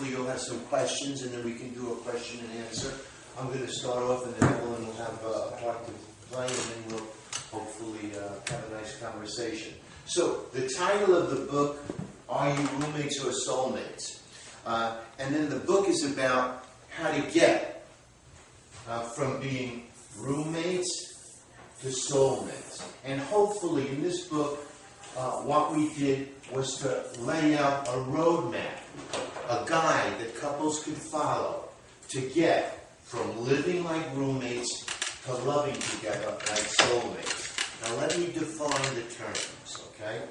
hopefully you'll have some questions, and then we can do a question and answer. I'm going to start off, and then Evelyn will have a part to play, and then we'll hopefully have a nice conversation. So, the title of the book, Are You Roommates or Soulmates? And then the book is about how to get from being roommates to soulmates. And hopefully in this book, what we did was to lay out a roadmap, a guide that couples could follow to get from living like roommates to loving together like soulmates. Now let me define the terms, okay?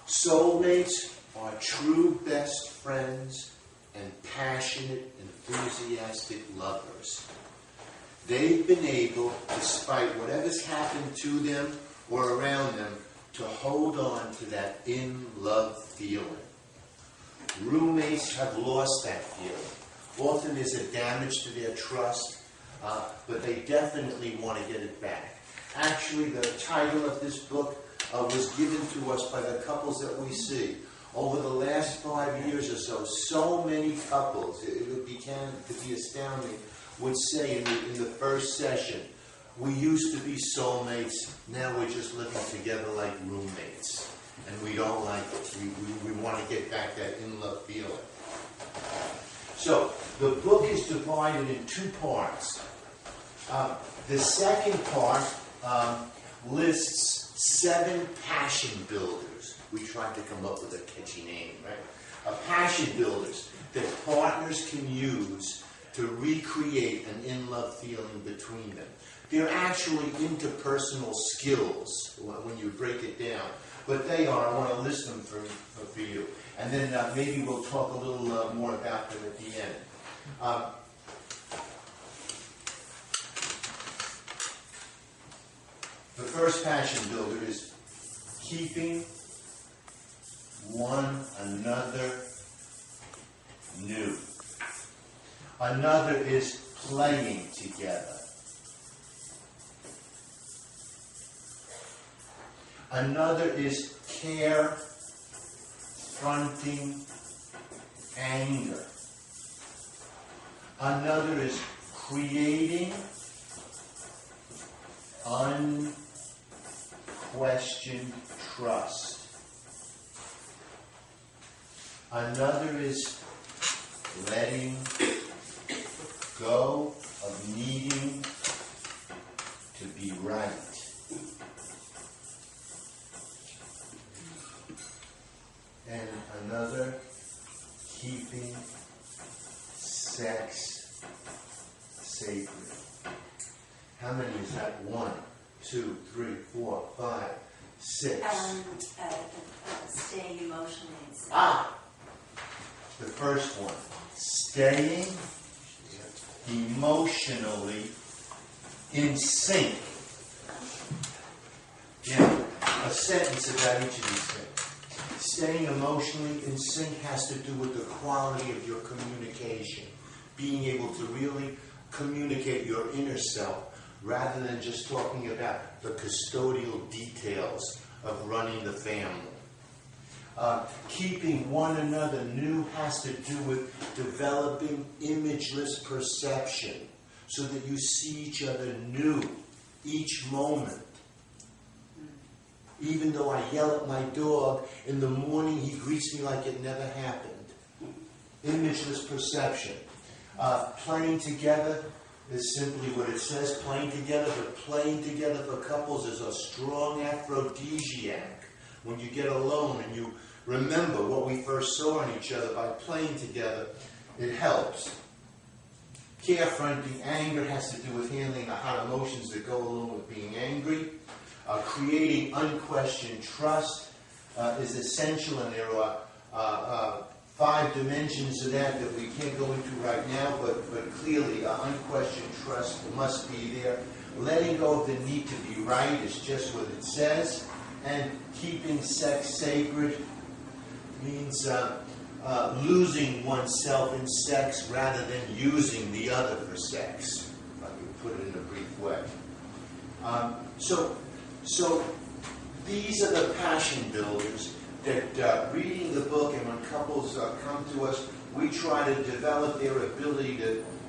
Soulmates are true best friends and passionate, enthusiastic lovers. They've been able, despite whatever's happened to them or around them, to hold on to that in-love feeling. Roommates have lost that feeling. Often there's a damage to their trust, but they definitely want to get it back. Actually, the title of this book was given to us by the couples that we see. Over the last 5 years or so many couples, it began to be astounding, would say in the first session, we used to be soulmates, now we're just living together like roommates. And we don't like it. We want to get back that in-love feeling. So, the book is divided in 2 parts. The second part lists 7 passion builders. We tried to come up with a catchy name, right? Passion builders that partners can use to recreate an in-love feeling between them. They're actually interpersonal skills when you break it down. But they are, I want to list them for you. And then maybe we'll talk a little more about them at the end. The first passion builder is keeping one another new. Another is playing together. Another is fronting anger. Another is creating unquestioned trust. Another is letting go of needing to be right. And another, keeping sex sacred. How many is that? 1, 2, 3, 4, 5, 6. Staying emotionally insane. The first one. Staying emotionally in sync. Yeah, a sentence about each of these things. Staying emotionally in sync has to do with the quality of your communication. Being able to really communicate your inner self rather than just talking about the custodial details of running the family. Keeping one another new has to do with developing imageless perception so that you see each other new each moment. Even though I yell at my dog, in the morning he greets me like it never happened. Imageless perception. Playing together is simply what it says, playing together, but playing together for couples is a strong aphrodisiac. When you get alone and you remember what we first saw in each other by playing together, it helps. Carefronting anger has to do with handling the hot emotions that go along with being angry. Creating unquestioned trust is essential, and there are 5 dimensions of that we can't go into right now, but clearly unquestioned trust must be there. Letting go of the need to be right is just what it says, and keeping sex sacred means losing oneself in sex rather than using the other for sex. Let me put it in a brief way. So these are the passion builders that reading the book, and when couples come to us, we try to develop their ability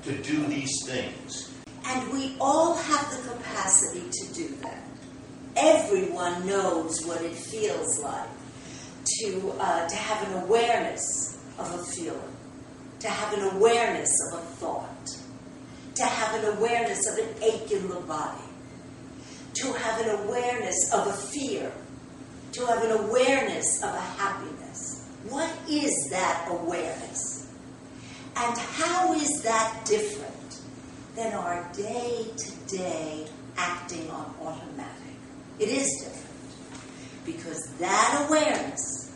to do these things. And we all have the capacity to do that. Everyone knows what it feels like to have an awareness of a feeling, to have an awareness of a thought, to have an awareness of an ache in the body, to have an awareness of a fear, to have an awareness of a happiness. What is that awareness? And how is that different than our day-to-day acting on automatic? It is different because that awareness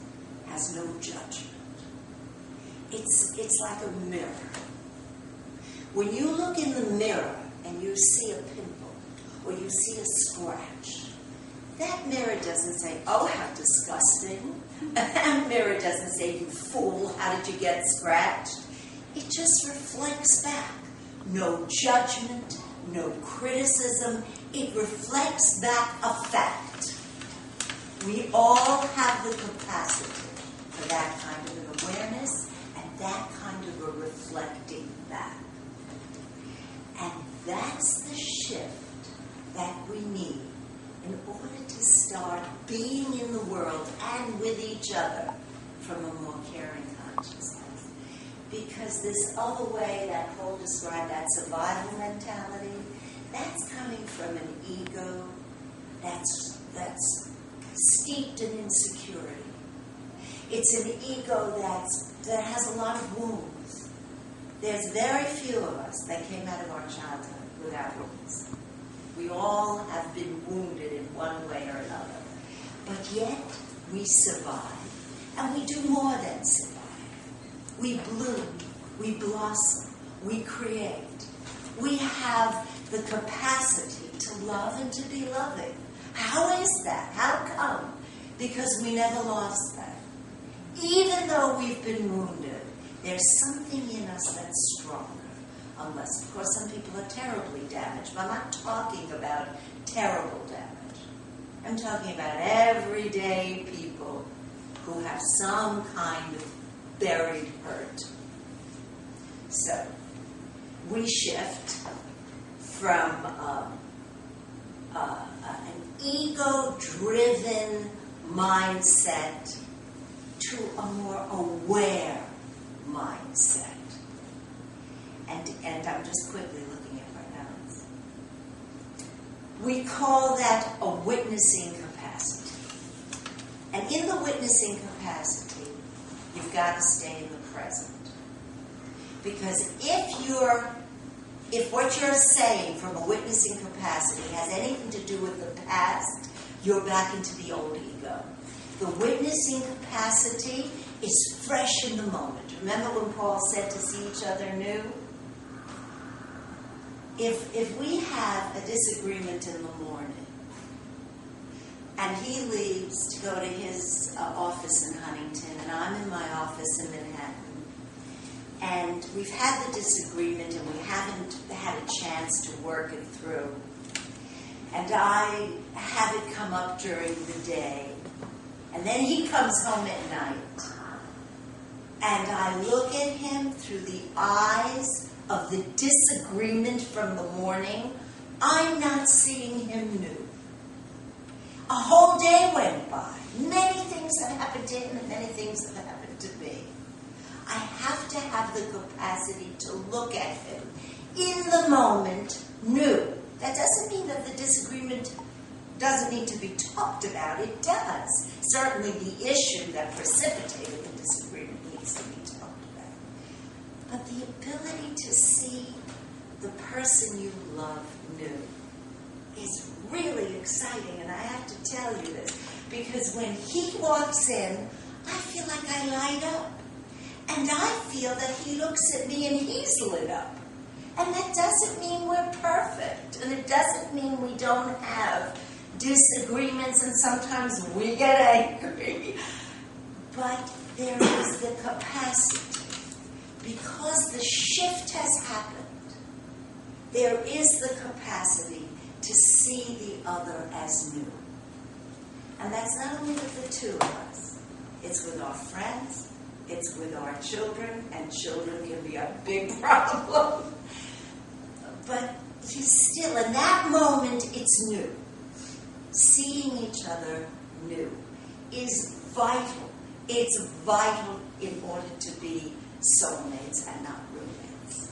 has no judgment. It's like a mirror. When you look in the mirror and you see a pimple or you see a scratch, that mirror doesn't say, "Oh, how disgusting." That mirror doesn't say, "You fool, how did you get scratched?" It just reflects back. No judgment, no criticism. It reflects back a fact. We all have the capacity for that kind of an awareness and that kind of a reflecting back. And that's the shift that we need in order to start being in the world and with each other from a more caring consciousness. Because this other way that Paul described, that survival mentality, that's coming from an ego that's steeped in insecurity. It's an ego that has a lot of wounds. There's very few of us that came out of our childhood without wounds. We all have been wounded in one way or another. But yet, we survive. And we do more than survive. We bloom. We blossom. We create. We have the capacity to love and to be loving. How is that? How come? Because we never lost that. Even though we've been wounded, there's something in us that's stronger. Unless, of course, some people are terribly damaged. But I'm not talking about terrible damage. I'm talking about everyday people who have some kind of buried hurt. So, we shift from an ego-driven mindset to a more aware mindset. And I'm just quickly looking at my notes. We call that a witnessing capacity. And in the witnessing capacity, you've got to stay in the present. Because if what you're saying from a witnessing capacity has anything to do with the past, you're back into the old ego. The witnessing capacity is fresh in the moment. Remember when Paul said to see each other new? If we have a disagreement in the morning, and he leaves to go to his office in Huntington, and I'm in my office in Manhattan, and we've had the disagreement and we haven't had a chance to work it through, and I have it come up during the day, and then he comes home at night, and I look at him through the eyes of the disagreement from the morning, I'm not seeing him new. A whole day went by. Many things have happened to him and many things have happened to me. I have to have the capacity to look at him in the moment new. That doesn't mean that the disagreement doesn't need to be talked about. It does. Certainly the issue that precipitated the disagreement needs to be talked about. But the ability to see the person you love new is really exciting, and I have to tell you this, because when he walks in, I feel like I light up. And I feel that he looks at me and he's lit up. And that doesn't mean we're perfect, and it doesn't mean we don't have disagreements, and sometimes we get angry. But there is the capacity. Because the shift has happened, there is the capacity to see the other as new. And that's not only with the two of us. It's with our friends. It's with our children, and children can be a big problem. But still, in that moment, it's new. Seeing each other new is vital. It's vital in order to be soulmates and not roommates.